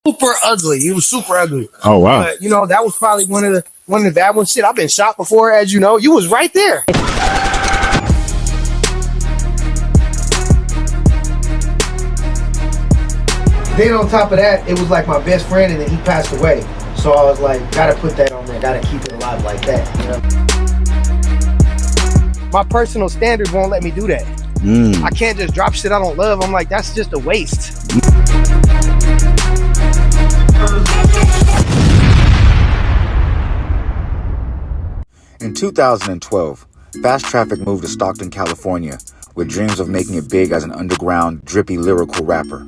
super ugly. He was super ugly. Oh wow. But that was probably one of the bad ones. Shit, I've been shot before, as you know. You was right there. Then on top of that, it was like my best friend, and then he passed away. So I was like, gotta put that on there, gotta keep it alive like that. My personal standards won't let me do that. I can't just drop shit I don't love. I'm like, that's just a waste. In 2012, Fast Traffic moved to Stockton, California, with dreams of making it big as an underground, drippy lyrical rapper.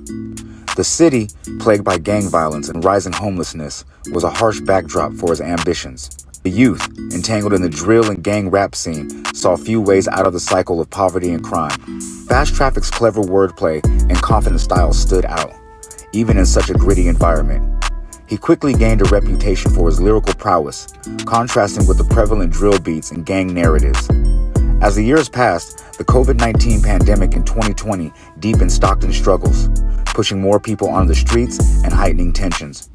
The city, plagued by gang violence and rising homelessness, was a harsh backdrop for his ambitions. The youth, entangled in the drill and gang rap scene, saw few ways out of the cycle of poverty and crime. Fast Traffic's clever wordplay and confident style stood out, even in such a gritty environment. He quickly gained a reputation for his lyrical prowess, contrasting with the prevalent drill beats and gang narratives. As the years passed, the COVID-19 pandemic in 2020 deepened Stockton's struggles, pushing more people onto the streets and heightening tensions.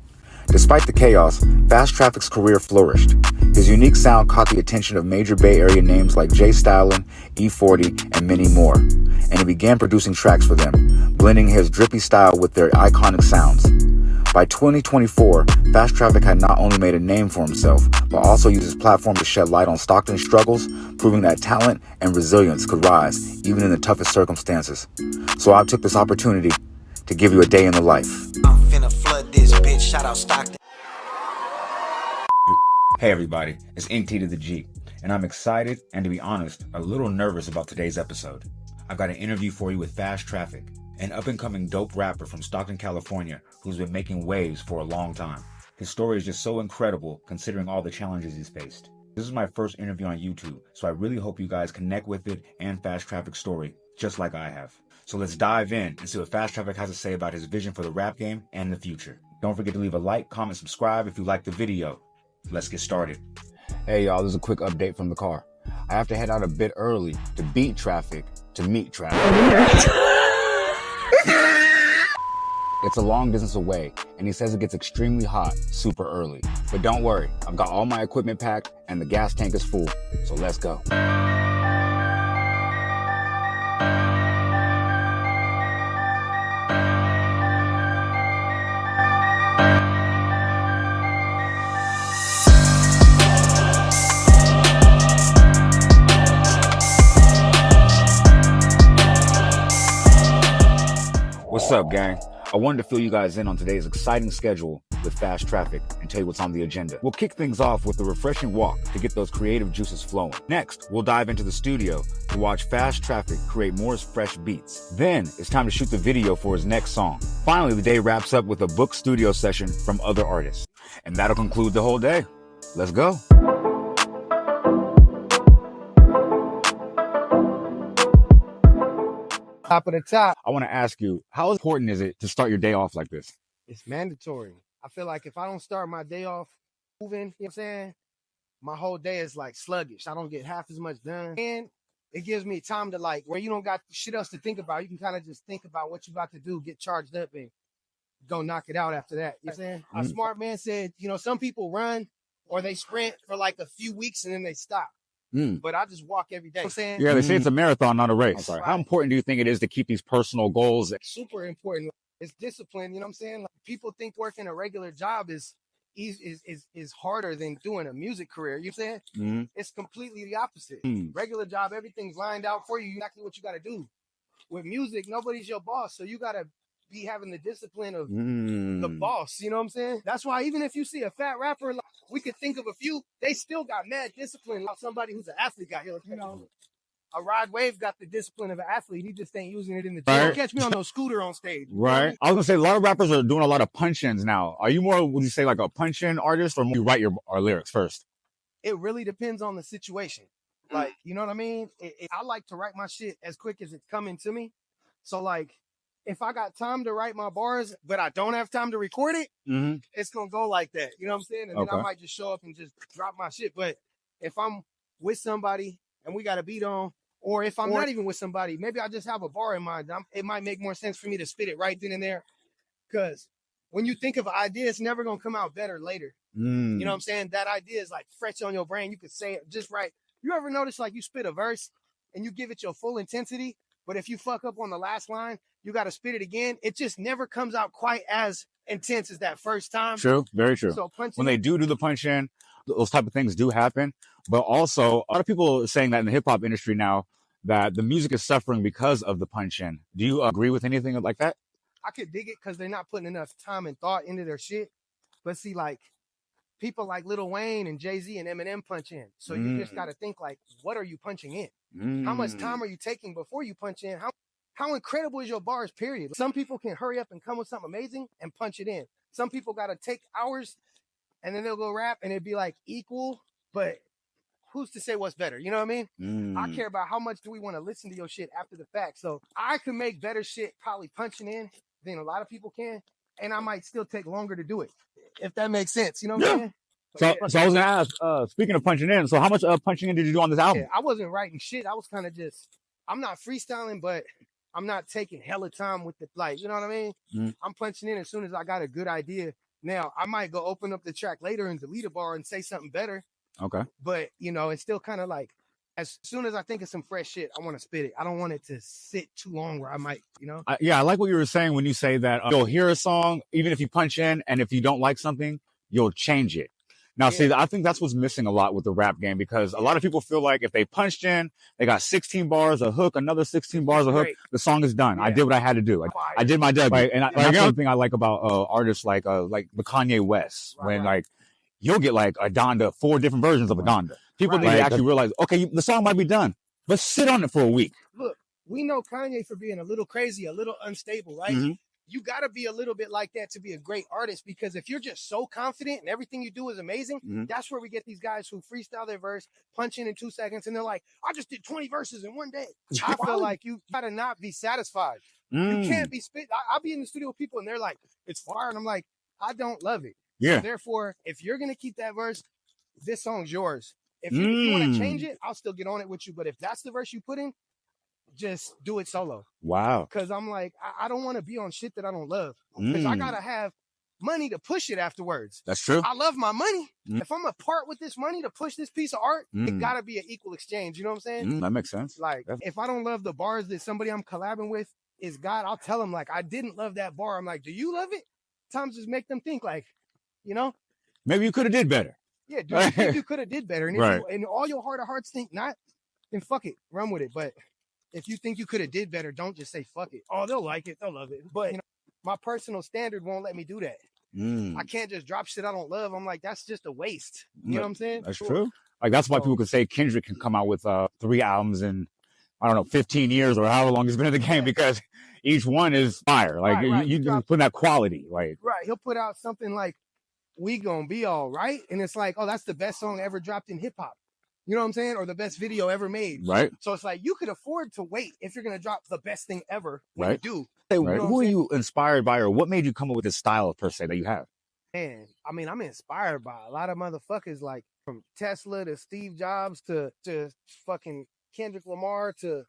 Despite the chaos, Fast Traffic's career flourished. His unique sound caught the attention of major Bay Area names like Jay Stalin, E40, and many more, and he began producing tracks for them, blending his drippy style with their iconic sounds. By 2024, Fast Traffic had not only made a name for himself, but also used his platform to shed light on Stockton's struggles, proving that talent and resilience could rise, even in the toughest circumstances. So I took this opportunity to give you a day in the life. I'm finna flood this bitch, shout out Stockton. Hey everybody, it's Ink T to the G, and I'm excited and, to be honest, a little nervous about today's episode. I've got an interview for you with Fast Traffic, an up-and-coming dope rapper from Stockton, California, who's been making waves for a long time. His story is just so incredible considering all the challenges he's faced. This is my first interview on YouTube, so I really hope you guys connect with it and Fast Traffic's story, just like I have. So let's dive in and see what Fast Traffic has to say about his vision for the rap game and the future. Don't forget to leave a like, comment, subscribe if you liked the video. Let's get started. Hey y'all, this is a quick update from the car. I have to head out a bit early to beat traffic to meet traffic. It's a long distance away, and he says it gets extremely hot super early. But don't worry, I've got all my equipment packed and the gas tank is full, so let's go. What's up, gang? I wanted to fill you guys in on today's exciting schedule with Fast Traffic and tell you what's on the agenda. We'll kick things off with a refreshing walk to get those creative juices flowing. Next, we'll dive into the studio to watch Fast Traffic create more fresh beats. Then, it's time to shoot the video for his next song. Finally, the day wraps up with a booked studio session from other artists. And that'll conclude the whole day. Let's go. Top of the top. I want to ask you, how important is it to start your day off like this? It's mandatory. I feel like if I don't start my day off moving, you know what I'm saying? My whole day is like sluggish. I don't get half as much done. And it gives me time to where you don't got shit else to think about. You can kind of just think about what you about to do, get charged up, and go knock it out after that. You know what I'm saying? A smart man said, some people run or they sprint for like a few weeks and then they stop. But I just walk every day. You know what I'm saying? Yeah, they say it's a marathon, not a race. Right. How important do you think it is to keep these personal goals? Super important. It's discipline. You know what I'm saying? People think working a regular job is harder than doing a music career. You know what I'm saying? It's completely the opposite. Regular job, everything's lined out for you. Exactly what you got to do. With music, nobody's your boss, so you got to be having the discipline of the boss. You know what I'm saying? That's why even if you see a fat rapper, we could think of a few, they still got mad discipline. Like somebody who's an athlete got here. A Rod Wave got the discipline of an athlete. He just ain't using it in the gym. Right. Catch me on no scooter on stage. Right. I was gonna say a lot of rappers are doing a lot of punch-ins now. Are you more, would you say, like a punch-in artist, or you write our lyrics first? It really depends on the situation. You know what I mean? I like to write my shit as quick as it's coming to me. So if I got time to write my bars, but I don't have time to record it, it's going to go like that. You know what I'm saying? And then I might just show up and just drop my shit. But if I'm with somebody and we got a beat on, or if I'm not even with somebody, maybe I just have a bar in mind. It might make more sense for me to spit it right then and there. Because when you think of an idea, it's never gonna come out better later. You know what I'm saying? That idea is like fresh on your brain. You could say it just right. You ever notice like you spit a verse and you give it your full intensity, but if you fuck up on the last line, you got to spit it again. It just never comes out quite as intense as that first time. True, very true. So when they do the punch in, those type of things do happen. But also, a lot of people are saying that in the hip hop industry now that the music is suffering because of the punch in. Do you agree with anything like that? I could dig it because they're not putting enough time and thought into their shit. But see, like people like Lil Wayne and Jay-Z and Eminem punch in. So you just got to think like, what are you punching in? How much time are you taking before you punch in? How incredible is your bars, period? Some people can hurry up and come with something amazing and punch it in. Some people got to take hours and then they'll go rap and it'd be like equal, but who's to say what's better? You know what I mean? I care about how much do we want to listen to your shit after the fact. So I could make better shit probably punching in than a lot of people can. And I might still take longer to do it, if that makes sense. You know what I'm saying? So I was going to ask, speaking of punching in, so how much punching in did you do on this album? Yeah, I wasn't writing shit. I was kind of just, I'm not freestyling, but I'm not taking hella time with the, like, you know what I mean? I'm punching in as soon as I got a good idea. Now, I might go open up the track later and delete a bar and say something better. Okay. But, you know, it's still kind of like, as soon as I think of some fresh shit, I want to spit it. I don't want it to sit too long where I might, you know? I like what you were saying when you say that you'll hear a song, even if you punch in, and if you don't like something, you'll change it. Now, see, I think that's what's missing a lot with the rap game, because a lot of people feel like if they punched in, they got 16 bars, a hook, another 16 bars, a hook, the song is done. I did what I had to do. Like, I did my debut. Right? And that's one thing I like about artists like the Kanye West, when like you'll get like a Donda, 4 different versions of a Donda. People need to actually realize, okay, the song might be done, but sit on it for a week. Look, we know Kanye for being a little crazy, a little unstable, right? You got to be a little bit like that to be a great artist, because if you're just so confident and everything you do is amazing, that's where we get these guys who freestyle their verse, punch in 2 seconds, and they're like, I just did 20 verses in one day. I feel like you got to not be satisfied. You can't be spit. I'll be in the studio with people and they're like, it's fire. And I'm like, I don't love it. Yeah. So therefore, if you're going to keep that verse, this song's yours. If you want to change it, I'll still get on it with you. But if that's the verse you put in, just do it solo. Wow. Because I'm like, I don't want to be on shit that I don't love. Because I got to have money to push it afterwards. That's true. I love my money. If I'm going to part with this money to push this piece of art, it got to be an equal exchange. You know what I'm saying? That makes sense. Like, if I don't love the bars that somebody I'm collabing with is God, I'll tell them, like, I didn't love that bar. I'm like, do you love it? Times just make them think, like, you know? Maybe you could have did better. Yeah, do you think you could have did better? And if you, and all your heart of hearts think not, then fuck it. Run with it. But if you think you could have did better, don't just say fuck it. Oh, they'll like it. They'll love it. But, you know, my personal standard won't let me do that. I can't just drop shit I don't love. I'm like, that's just a waste. You know what I'm saying? That's true. Like, that's why people could say Kendrick can come out with 3 albums in, I don't know, 15 years or however long he's been in the game, because each one is fire. Like, you put that quality. Like, he'll put out something like, We Gonna Be All Right. And it's like, oh, that's the best song ever dropped in hip hop. You know what I'm saying? Or the best video ever made. Right. So it's like, you could afford to wait if you're going to drop the best thing ever when you do. Hey, who are you inspired by, or what made you come up with this style per se that you have? Man, I mean, I'm inspired by a lot of motherfuckers, like from Tesla to Steve Jobs to fucking Kendrick Lamar to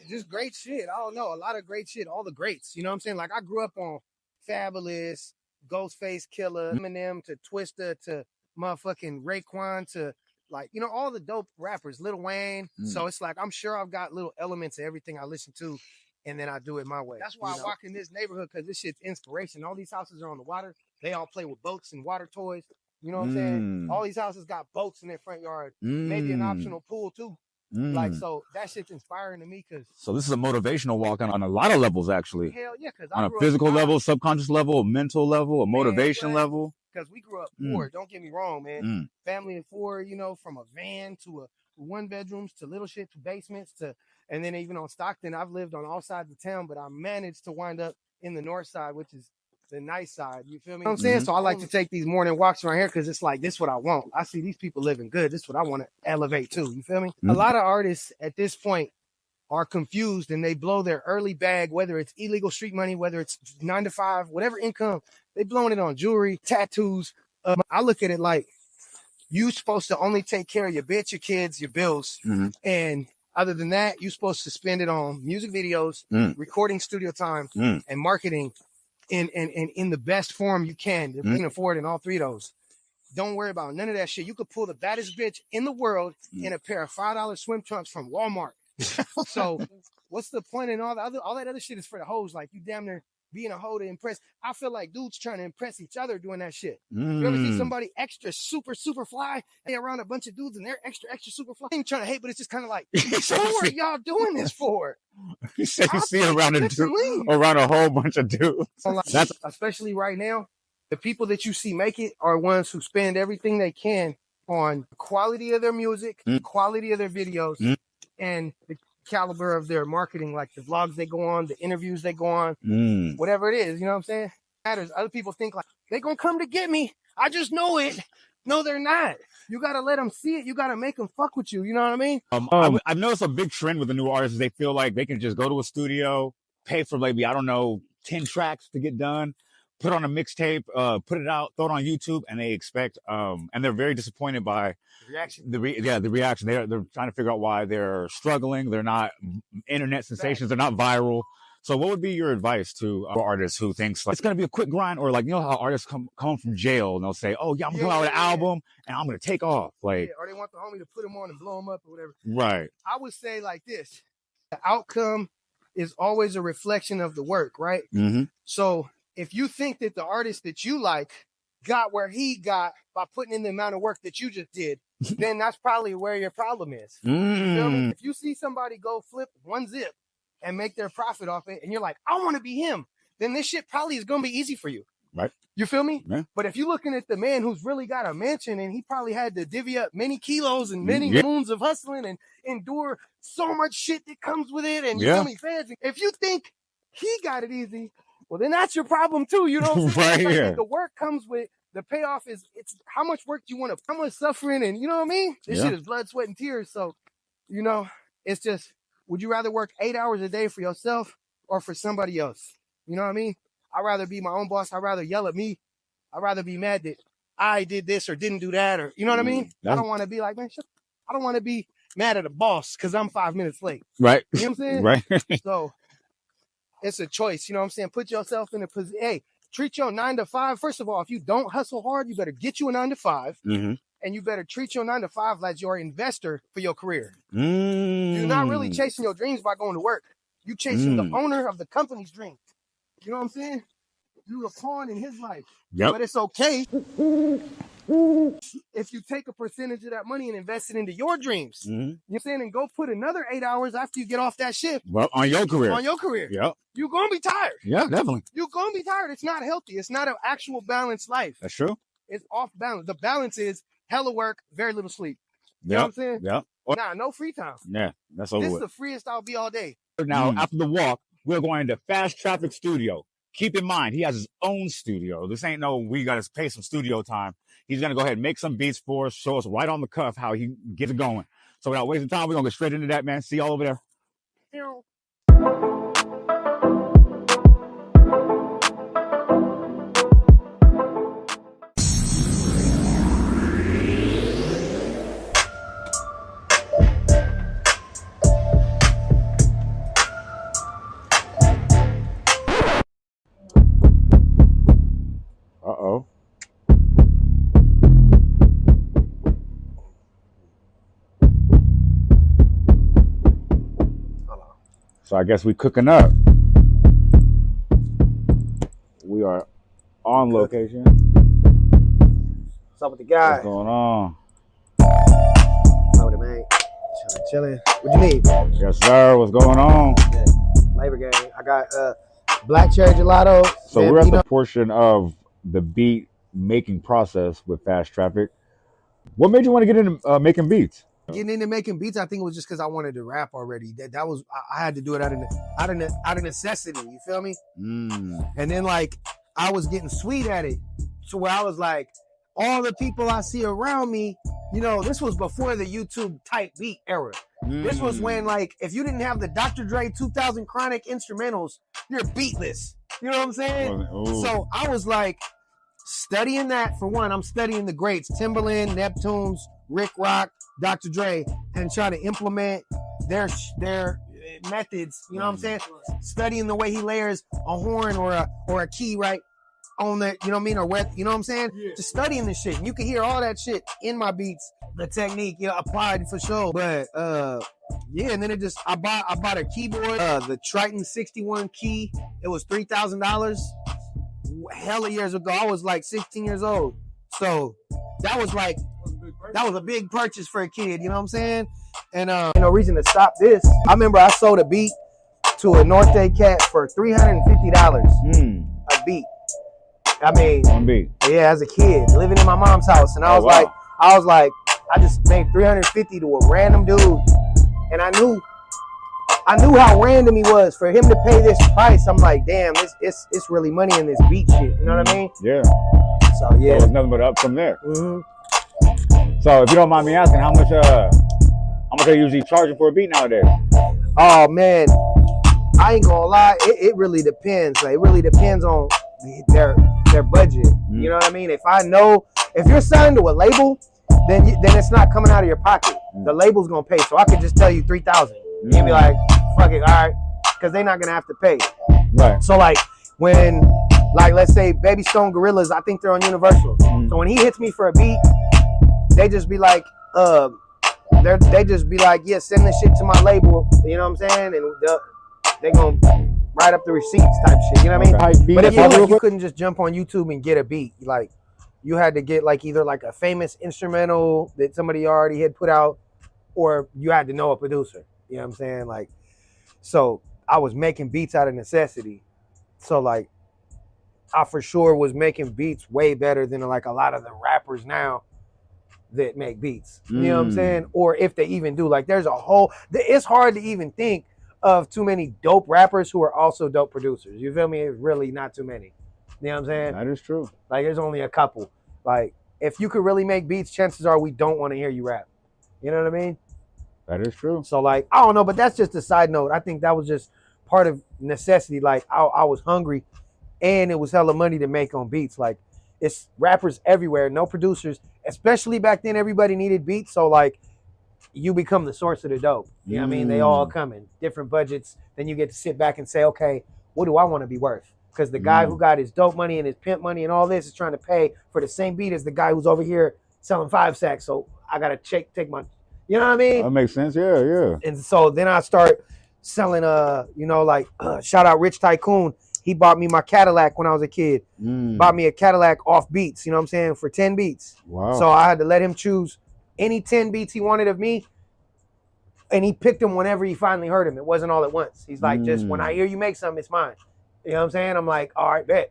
just great shit. I don't know. A lot of great shit. All the greats. You know what I'm saying? Like, I grew up on Fabulous, Ghostface Killer, Eminem to Twista to motherfucking Raekwon to, like, you know, all the dope rappers, Lil Wayne. So it's like, I'm sure I've got little elements of everything I listen to, and then I do it my way. That's why I walk in this neighborhood, because this shit's inspiration. All these houses are on the water. They all play with boats and water toys. You know what I'm saying? All these houses got boats in their front yard. Maybe an optional pool too. Like, so that shit's inspiring to me, because. So this is a motivational walk on a lot of levels, actually. Hell yeah, because on a physical level, subconscious level, a mental level, a motivation level. Because we grew up poor. Don't get me wrong, man. Family of 4, you know, from a van to a 1 bedrooms to little shit to basements to, and then even on Stockton, I've lived on all sides of town, but I managed to wind up in the north side, which is the nice side. You feel me? You know what I'm saying? So I like to take these morning walks around here, because it's like, this is what I want. I see these people living good. This is what I want to elevate too. You feel me? A lot of artists at this point are confused, and they blow their early bag, whether it's illegal street money, whether it's 9 to 5, whatever income, they blowing it on jewelry, tattoos. I look at it like, you supposed to only take care of your bitch, your kids, your bills. And other than that, you're supposed to spend it on music videos, recording studio time, and marketing. and in the best form you can. You can afford in all three of those. Don't worry about none of that shit. You could pull the baddest bitch in the world in a pair of $5 swim trunks from Walmart. So what's the point in all that other shit is for the hoes? Like, you damn near being a hoe to impress. I feel like dudes trying to impress each other doing that shit. You ever see somebody extra super fly, they around a bunch of dudes and they're extra super fly? I'm trying to hate, but it's just kind of like, what are y'all doing this for? You said you see around a whole bunch of dudes. That's especially right now. The people that you see make it are ones who spend everything they can on the quality of their music, quality of their videos, and the caliber of their marketing, like the vlogs they go on, the interviews they go on, whatever it is, you know what I'm saying? Matters. Other people think like, they're going to come to get me. I just know it. No, they're not. You got to let them see it. You got to make them fuck with you. You know what I mean? I've noticed a big trend with the new artists. They feel like they can just go to a studio, pay for maybe, 10 tracks to get done, put on a mixtape, put it out, throw it on YouTube, and they expect, and they're very disappointed by the reaction. They're trying to figure out why they're struggling. They're not internet sensations. They're not viral. So what would be your advice to artists who thinks like it's going to be a quick grind, or like, how artists come from jail and they'll say, oh yeah, I'm going to come out with an album and I'm going to take off. Like, or they want the homie to put them on and blow them up or whatever. Right. I would say like this, the outcome is always a reflection of the work, right? So if you think that the artist that you like got where he got by putting in the amount of work that you just did, then that's probably where your problem is. You feel me? If you see somebody go flip one zip and make their profit off it, and you're like, I want to be him, then this shit probably is going to be easy for you. Right. You feel me? Yeah. But if you're looking at the man who's really got a mansion and he probably had to divvy up many kilos and many moons of hustling and endure so much shit that comes with it, and you feel me, fans, if you think he got it easy, well, then that's your problem too. You know what I'm saying? Right. Like, the work comes with the payoff. It's how much work do you want to, how much suffering, and you know what I mean? This shit is blood, sweat, and tears. So, it's just, would you rather work 8 hours a day for yourself or for somebody else? You know what I mean? I'd rather be my own boss. I'd rather yell at me. I'd rather be mad that I did this or didn't do that, or, you know what I mean? I don't want to be like, man, I don't want to be mad at a boss because I'm 5 minutes late. Right. You know what I'm saying? Right. So it's a choice. You know what I'm saying? Put yourself in a position. Hey, treat your 9 to 5. First of all, if you don't hustle hard, you better get you a 9 to 5. And you better treat your 9 to 5 like your investor for your career. You're not really chasing your dreams by going to work. You chasing the owner of the company's dreams. You know what I'm saying? You're a pawn in his life. Yep. But it's okay if you take a percentage of that money and invest it into your dreams. You know what I'm saying? And go put another 8 hours after you get off that shift. Well, on your career. On your career. Yep. You're going to be tired. Yeah, definitely. You're going to be tired. It's not healthy. It's not an actual balanced life. That's true. It's off balance. The balance is hella work, very little sleep. You know what I'm saying? Yeah. Nah, no free time. Yeah, that's over. This is the freest I'll be all day. Now, after the walk, we're going to Fast Traffic Studio. Keep in mind, he has his own studio. This ain't no, we got to pay some studio time. He's going to go ahead and make some beats for us, show us right on the cuff how he gets it going. So without wasting time, we're going to get straight into that, man. See y'all over there. Uh-oh. So I guess we cooking up. We are on location. What's up with the guy? What's going on? Oh, the man. Chilling. What you need? Yes, sir. What's going on? Labor Gang. I got black cherry gelato. So we're at the portion of the beat making process with Fast Traffic. What made you want to get into making beats? Getting into making beats, I think it was just because I wanted to rap already. That was, I had to do it out of necessity. You feel me? And then like I was getting sweet at it, to where I was like, all the people I see around me, this was before the YouTube type beat era. This was when, like, if you didn't have the Dr. Dre 2000 Chronic instrumentals, you're beatless. You know what I'm saying? So I was like studying that. For one, I'm studying the greats, Timbaland, Neptunes, Rick Rock, Dr. Dre, and try to implement their methods. You know what I'm saying? Studying the way he layers a horn or a key right on the, you know what I mean, or where, you know what I'm saying? Yeah. Just studying this shit. And you can hear all that shit in my beats. The technique, applied for sure. But yeah, and then I bought a keyboard, the Triton 61 key. It was $3,000. Hella years ago. I was like 16 years old. So that was a big purchase for a kid, you know what I'm saying? And no reason to stop this. I remember I sold a beat to a Norte cat for $350 a beat. I mean, one beat. Yeah, as a kid, living in my mom's house, and I was like, I just made $350 to a random dude, and I knew how random he was for him to pay this price. I'm like, damn, it's really money in this beat shit. You know what I mean? Yeah. So yeah, there's nothing but up from there. Mm-hmm. So if you don't mind me asking, how much are you usually charging for a beat nowadays? Oh man, I ain't gonna lie, it really depends. Like, it really depends on their budget. You know what I mean? If you're signed to a label, then it's not coming out of your pocket. The label's gonna pay. So I could just tell you $3,000. You'd be like, fuck it, all right, because they're not gonna have to pay. Right. So like when, like, let's say Baby Stone Gorillas, I think they're on Universal. So when he hits me for a beat, they just be like, they just be like, yeah, send this shit to my label. You know what I'm saying? And they gonna write up the receipts type shit. You know what I mean? But if you couldn't just jump on YouTube and get a beat, like, you had to get like either like a famous instrumental that somebody already had put out, or you had to know a producer. You know what I'm saying? Like, so I was making beats out of necessity. So like, I for sure was making beats way better than like a lot of the rappers now that make beats. You know what I'm saying? Or if they even do. Like, it's hard to even think of too many dope rappers who are also dope producers. You feel me? It's really not too many. You know what I'm saying? That is true. Like, there's only a couple. Like, if you could really make beats, chances are we don't want to hear you rap. You know what I mean? That is true. So like, I don't know, but that's just a side note. I think that was just part of necessity. Like, I was hungry, and it was hella money to make on beats. Like, it's rappers everywhere, no producers. Especially back then, everybody needed beats. So like, you become the source of the dope. You know what I mean? They all come in different budgets. Then you get to sit back and say, okay, what do I want to be worth? Because the guy who got his dope money and his pimp money and all this is trying to pay for the same beat as the guy who's over here selling 5 sacks. So I gotta take my, you know what I mean? That makes sense. Yeah. And so then I start selling, shout out Rich Tycoon. He bought me my Cadillac when I was a kid. Bought me a Cadillac off beats, you know what I'm saying, for 10 beats. Wow. So I had to let him choose any 10 beats he wanted of me. And he picked them whenever he finally heard them. It wasn't all at once. He's like, just when I hear you make something, it's mine. You know what I'm saying? I'm like, all right, bet.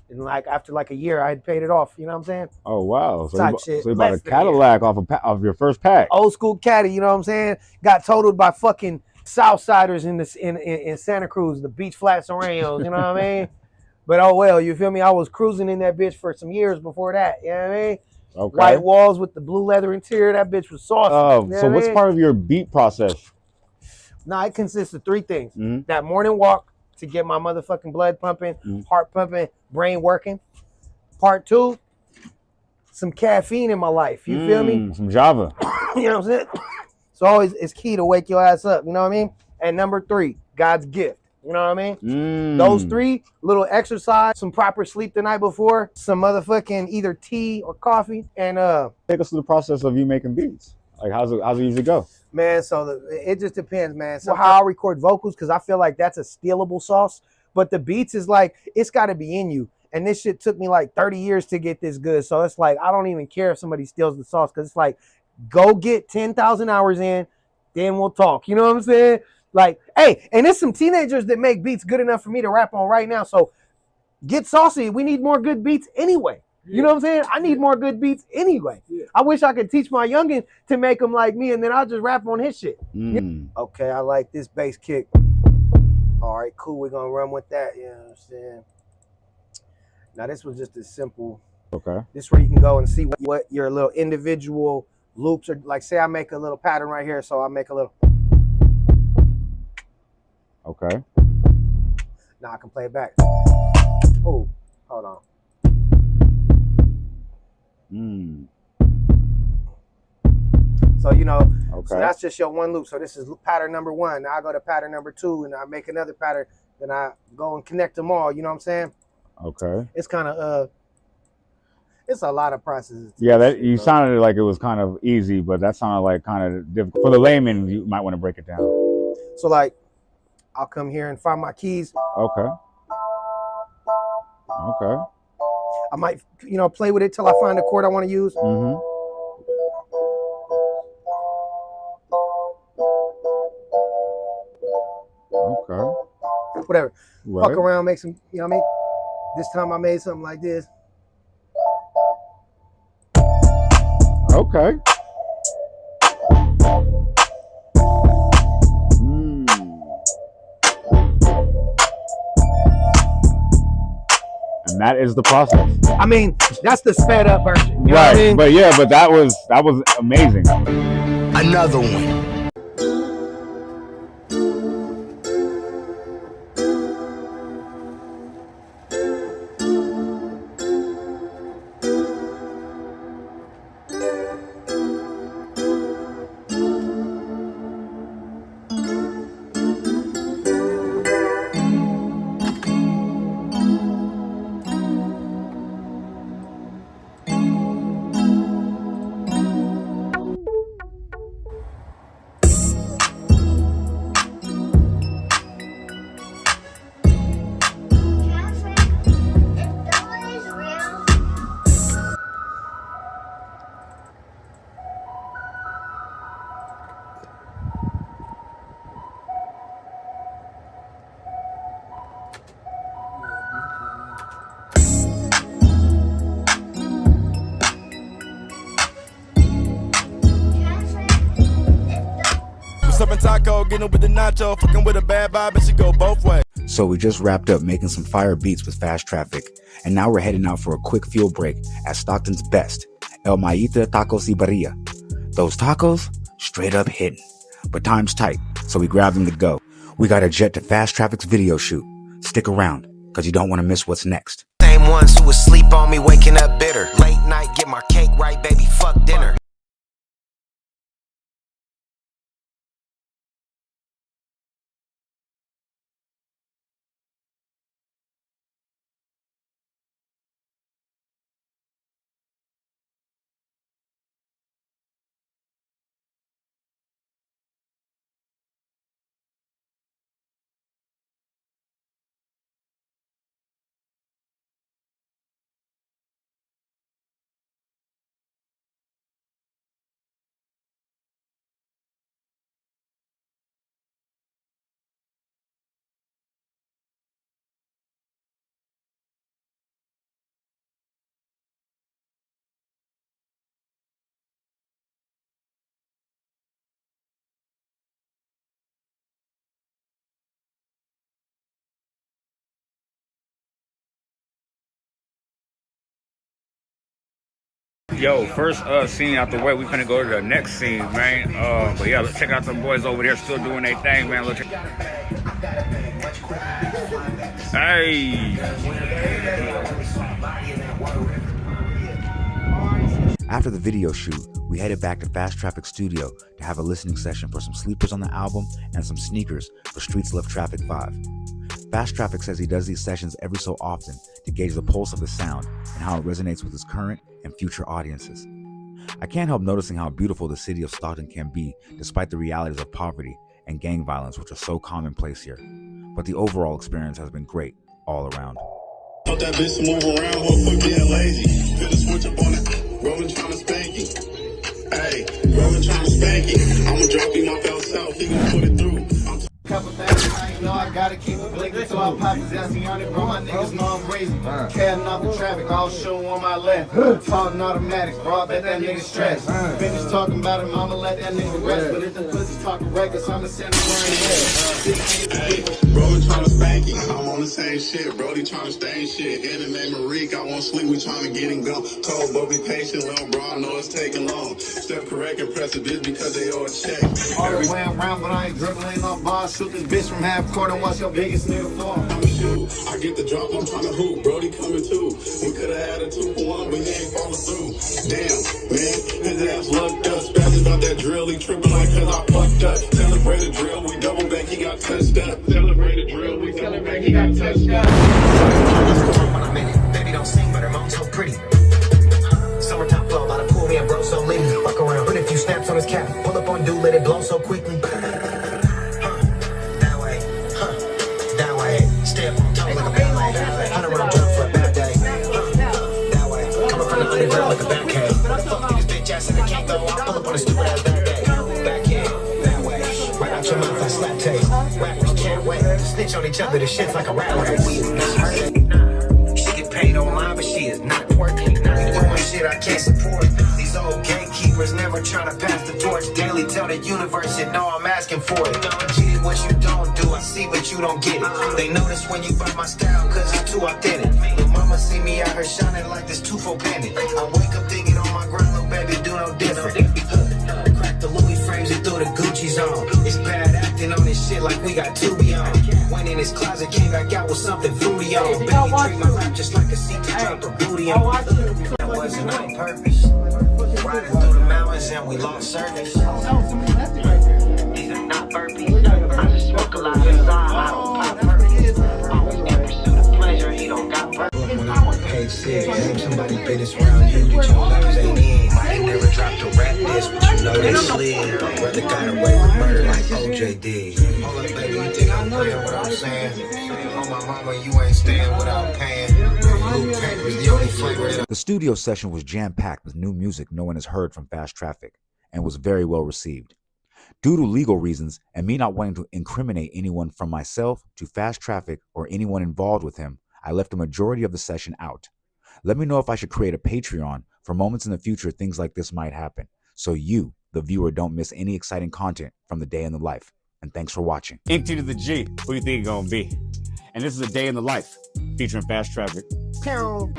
And like, after like a year, I had paid it off. You know what I'm saying? Oh, wow. So you bought Less a Cadillac off your first pack. Old school caddy, you know what I'm saying? Got totaled by fucking Southsiders in Santa Cruz, the beach flats Oreos, you know what I mean? But oh well, you feel me? I was cruising in that bitch for some years before that, you know what I mean? Okay. White walls with the blue leather interior, that bitch was saucy. You know so what's I mean? part of your beat process? Nah, it consists of 3 things. That morning walk to get my motherfucking blood pumping, heart pumping, brain working. Part 2, some caffeine in my life. You feel me? Some Java. You know what I'm saying? So always it's key to wake your ass up. You know what I mean? And number 3, God's gift. You know what I mean? Those 3, little exercise, some proper sleep the night before, some motherfucking either tea or coffee, and take us through the process of you making beats. Like, how's it usually go? Man, so it just depends, man. So how I record vocals, because I feel like that's a stealable sauce. But the beats is like, it's got to be in you. And this shit took me like 30 years to get this good. So it's like, I don't even care if somebody steals the sauce, because it's like, go get 10,000 hours in, then we'll talk. You know what I'm saying? Like, hey, and there's some teenagers that make beats good enough for me to rap on right now. So get saucy. We need more good beats anyway. You know what I'm saying? I need more good beats anyway. I wish I could teach my youngin to make them like me, and then I'll just rap on his shit. Okay, I like this bass kick. All right, cool. We're going to run with that. You know what I'm saying? Now, this was just a simple. Okay. This is where you can go and see what your little individual loops are. Like, say I make a little pattern right here, so I make a little. Okay. Now I can play it back. Oh, hold on. So, you know, Okay. So that's just your one loop. So this is pattern number 1. Now I go to pattern number 2, and I make another pattern. Then I go and connect them all. You know what I'm saying? Okay. It's kind of it's a lot of processes. Yeah, that you sounded like it was kind of easy, but that sounded like kind of difficult. For the layman, you might want to break it down. So like, I'll come here and find my keys. Okay. Okay. I might, play with it till I find the chord I want to use. Mm-hmm. Okay. Whatever. Right. Fuck around, make some, you know what I mean? This time I made something like this. Okay. And that is the process. I mean, that's the sped up version. You know right. what I mean? But yeah, but that was amazing. Another one. Taco, getting with the nacho, fucking with a bad vibe, and she go both ways. So we just wrapped up making some fire beats with Fast Traffic, and now we're heading out for a quick fuel break at Stockton's best, El Maíta Tacos y Barilla. Those tacos, straight up hidden, but time's tight, so we grabbed them to go. We got a jet to Fast Traffic's video shoot. Stick around, cause you don't want to miss what's next. Same ones who was sleep on me, waking up bitter. Late night, get my cake right, baby, fuck dinner. Yo, first scene out the way, we finna go to the next scene, man. But yeah, let's check out some boys over there still doing their thing, man. Let's hey. After the video shoot, we headed back to Fast Traffic Studio to have a listening session for some sleepers on the album and some sneakers for Streets Love Traffic 5. Fast Traffic says he does these sessions every so often to gauge the pulse of the sound and how it resonates with his current and future audiences. I can't help noticing how beautiful the city of Stockton can be despite the realities of poverty and gang violence, which are so commonplace here. But the overall experience has been great all around. Told that bitch to move around, her foot getting lazy. Feel the switch up on it, Roman trying to spank you. Hey, Roman trying to spank you. I'ma drop him off outside, he gon' put it through. Couple things I know I gotta keep it blinking so I pop his ass on it, bro. My niggas know I'm crazy. Catting off the traffic, all show on my left. Talking automatics, bro. I bet that nigga stressed. Finish talking about it, mama, let that nigga rest. But if the pussy talking records, I'ma send him where he at. Roman trying to spank you. I'm on the same shit. Brody trying to stain shit. In the name of Reek, I won't sleep. We trying to get him gone. Cold, but be patient, little bro. I know it's taking long. Step correct and press a bitch because they all check. All the way around, but I ain't dribbling no boss. Shoot this bitch from half court and watch your biggest nigga fall. I'm a shoot. I get the drop, I'm trying to hoop. Brody coming too. We could've had a 2-for-1, but he ain't falling through. Damn, man, his ass lucked up. Spazzing about that drill, he tripping like Summertime flow, about to pull me and bro so lit. Fuck around, put a few snaps on his cap. Pull up on dude, let it blow so quickly. That way, that way. Step on toes like a ballet. 100 round drum for a bad day. That way, coming from the underground like a backhand. Fuck niggas, bitch ass, and I can't go. I'll pull up on a stupid ass bad day. Backhand, that way. Right out your mouth like slap tape. Rappers can't wait to snitch on each other. This shit's like a rat race. We is not hurting. She get paid online, but she is not working. Doing shit I can't support. These old gatekeepers never trying to pass the torch. Daily tell the universe, you know I'm asking for it. Get it what you don't do, I see but you don't get it. They notice when you buy my style, cause it's too authentic. Little mama see me out here shining like this twofold pendant. I wake up thinking on my grind, little baby, do no different. Crack the Louis frames and throw the Gucci's on. It's bad acting on this shit like we got Tubi on. Went in his closet, came back out with something fruity on. Baby, treat my rap just like a seat to drop a booty on. That wasn't on purpose. Riding through the mountains and we lost service. These are not burpees. I just smoke a lot inside. I don't pop burpees. Always in pursuit of pleasure. He don't got burpees. When I'm on page 6, name somebody business around you that you lose ain't in. I ain't never dropped a rap diss, but you know they slid. Brother got away with murder like OJ did. Hold up, baby, you think I'm playing what I'm saying? On my mama, you ain't staying without paying. Blue paper's the only flavor that The studio session was jam-packed with new music no one has heard from Fast Traffic and was very well received. Due to legal reasons and me not wanting to incriminate anyone from myself to Fast Traffic or anyone involved with him, I left the majority of the session out. Let me know if I should create a Patreon for moments in the future things like this might happen, so you, the viewer, don't miss any exciting content from the day in the life. And thanks for watching. Empty to the G. Who you think it's gonna be? And this is a day in the life featuring Fast Traffic. Pew.